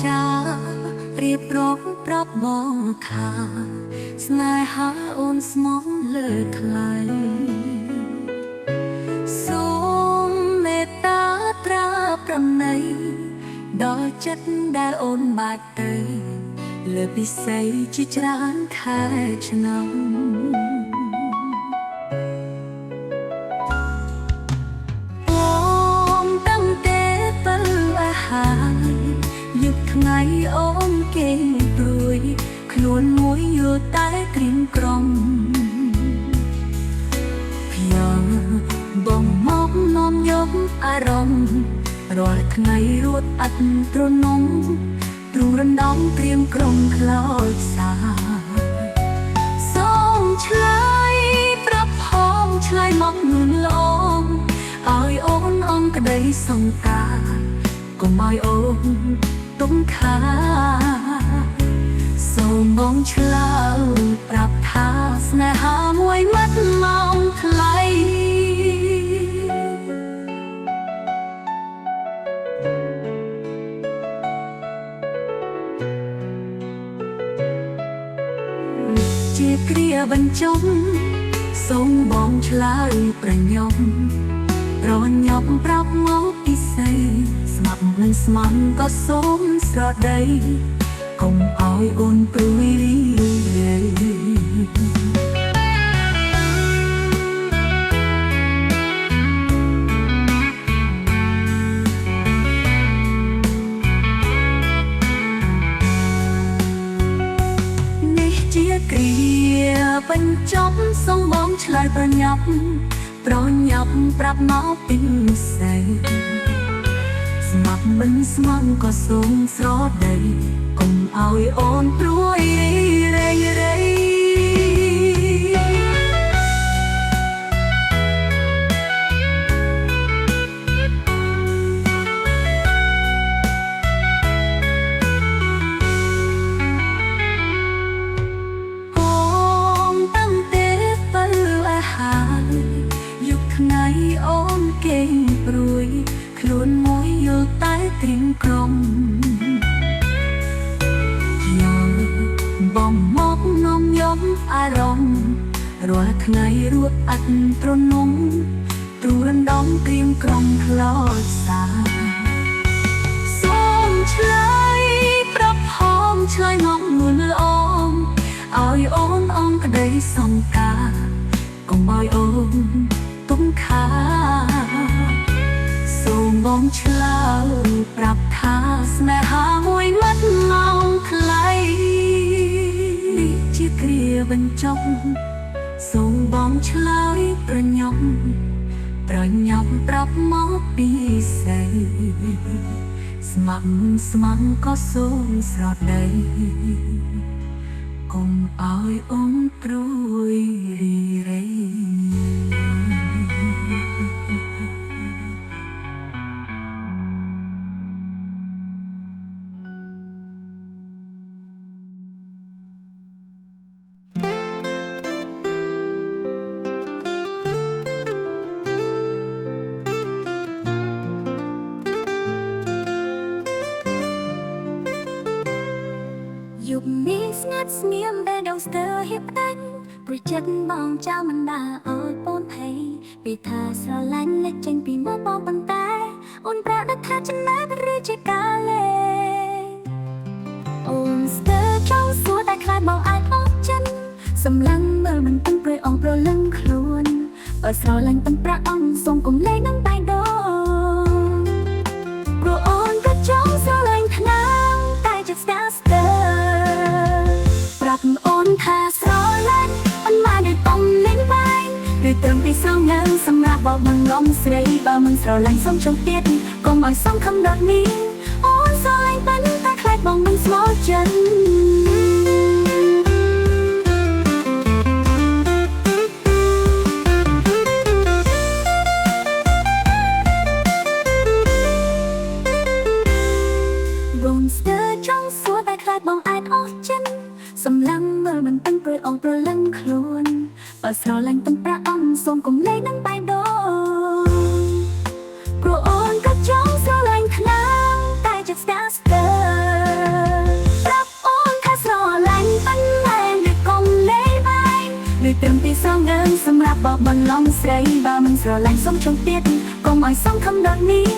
ចារៀបរាប់ប្រាប់បងថាស្នេហាអូនស្មងលើថ្លៃសូមមេត្តាត្រាប្រណីដល់ចិត្តដែលអូនបាត់ទៅលើពិសីជាច្រើនខែឆ្នាំថ្ងៃអូនគេព្រួយខ្លួនមួយយល់តែក្រៀមក្រំខ្ញុំបងមកនាំយកអារម្មណ៍រាល់ថ្ងៃរួតអត់ទ្រនំទ្រូងរំដំក្រៀមក្រំខ្លោចសាសូមឆ្លើយប្រាប់ផងឆ្លើយមកនួនល្អឲ្យអូនអងក្តីសង្ការកុំឲ្យអូនទុំខាសូមបងឆ្លើយប្រាប់ថាស្នេហាមួយម៉ាត់មកថ្លៃជាគ្រាបញ្ចប់សូមបងឆ្លើយប្រញាប់ប្រញាប់ប្រាប់មកពិសេសស្មាប់នឹងស្មានក៏សូមស្រដីកុំឲ្យអូនព្រួយរីរាយនេះជាគ្រាបញ្ចប់សូមបងឆ្លើយប្រញាប់ប្រាប់មកពិសេសស្មាប់មិនស្មងក៏សូមស្រដីកុំឲ្យអូនព្រួយរីរៃបងតាំងទេពេលអាហារយុគថ្ងៃអូនគេព្រួយខ្លួនមួយយល់តែក្រៀមក្រំខ្ញុំបងមកនាំយកអារម្មណ៍រាល់ថ្ងៃរួតអត់ទ្រនំទ្រូងរំដំក្រៀមក្រំខ្លោចសាសូមឆ្លើយប្រាប់ផងឆ្លើយមកនួនល្អឲ្យអូនអងក្តីសង្ការកុំឲ្យអូនទុំខាសូមបងឆ្លើយប្រាប់ថាស្នេហាមួយម៉ាត់មកថ្លៃនេះជាគ្រាបញ្ចប់សូមបងឆ្លើយប្រញាប់ប្រាប់មកពីសេស្មាប់ស្មាំក៏សូមស្រដីកុំឲ្យអូនព្រួយរីរៃยุคนี้ស្ងាត់ស្ងៀមដែលដងស្ទើរហៀបដាច់ព្រោះចិត្តបងចោលមិនដាឲ្យបូនភ័យពីថាស្រឡាញ់លេចចេញពីមាត់បងប៉ុន្តែអូនប្រាប់ថាចំណែកឬជាការលេងអូនស្ទើរចង់សួរតែខ្លាចបងអាចអស់ចិត្តសម្លឹងមើលមិនពេញព្រួយអងប្រលឹងខ្លួនបើស្រឡាញ់ប៉ុន្តែអងសូមកុំលេងនឹងតែដូរព្រោះអូនក៏ចង់ស្រឡាញ់ថ្នាំតែចិត្តស្ទើរប្រាប់អូនថាស្រឡាញ់មិនមកដូចបំលេងបែងឬត្រឹមតែសងងើសម្រាប់បបងងំស្រីបើមិនស្រឡាញ់សុំចង់ទៀតកុំឲ្យសងខំដល់នេះអូនស្រឡាញ់ប៉ុន្តែខ្លាចបងមិនស្មោះចិត្តបងអាចអស់ចិត្តសម្លឹងមើលមិនពេញព្រួយអងប្រលឹងខ្លួនបើស្រឡាញ់ប៉ុន្តែអងសូមកុំលេងនឹងបែបដូរព្រោះអូនក៏ចង់ស្រឡាញ់ខ្លាំងតែចិត្តស្ទើរ សម្រាប់បបបន្លំស្រីបើមិនស្រឡាញ់សុំជុំទៀតកុំឲ្យសុំខំដូចនេះ